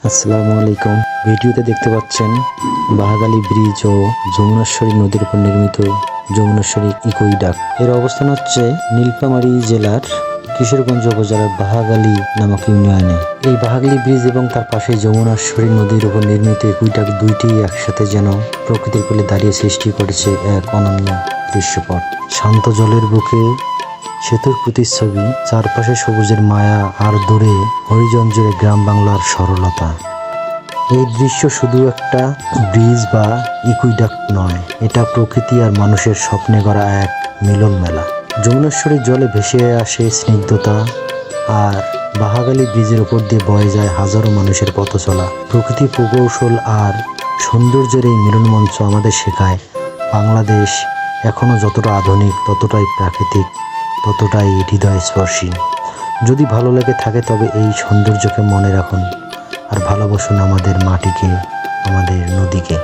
আসসালামু আলাইকুম। ভিডিওতে দেখতে পাচ্ছেন বাহাগালী ব্রিজ ও যমুনাশ্বরী নদীর উপর নির্মিত যমুনাশ্বরী ইকোইডাক। এর অবস্থান হচ্ছে নীলফামারী জেলার কিশোরগঞ্জ উপজেলার বাহাগালী নামক ইউনিয়নে। এই বাহাগালী ব্রিজ এবং তার পাশে যমুনাশ্বরী নদীর উপর নির্মিত ইকোইডাক দুইটি একসাথে যেন প্রকৃতির কোলে দাঁড়িয়ে সৃষ্টি করেছে এক অনন্য দৃশ্যপট। শান্ত জলের বুকে সেতুর প্রতিচ্ছবি, চারপাশে সবুজের মায়া, আর দূরে হরিজন জুড়ে গ্রাম বাংলার সরলতা। এই দৃশ্য শুধু একটা ব্রিজ বা ইকুইডাক্ট নয়, এটা প্রকৃতি আর মানুষের স্বপ্নে গড়া এক মিলন মেলা। যমুনেশ্বরীর জলে ভেসে আসে স্নিগ্ধতা, আর বাহাগালী ব্রিজের উপর দিয়ে বয়ে যায় হাজারো মানুষের পথ চলা। প্রকৃতি, প্রকৌশল আর সৌন্দর্যের এই মিলন মঞ্চ আমাদের শেখায় বাংলাদেশ এখনো যতটা আধুনিক, ততটাই প্রাকৃতিক, ততটাই হৃদয়স্পর্শী। যদি ভালো লেগে থাকে তবে এই সৌন্দর্যকে মনে রাখুন আর ভালোবাসুন আমাদের মাটিকে, আমাদের নদীকে।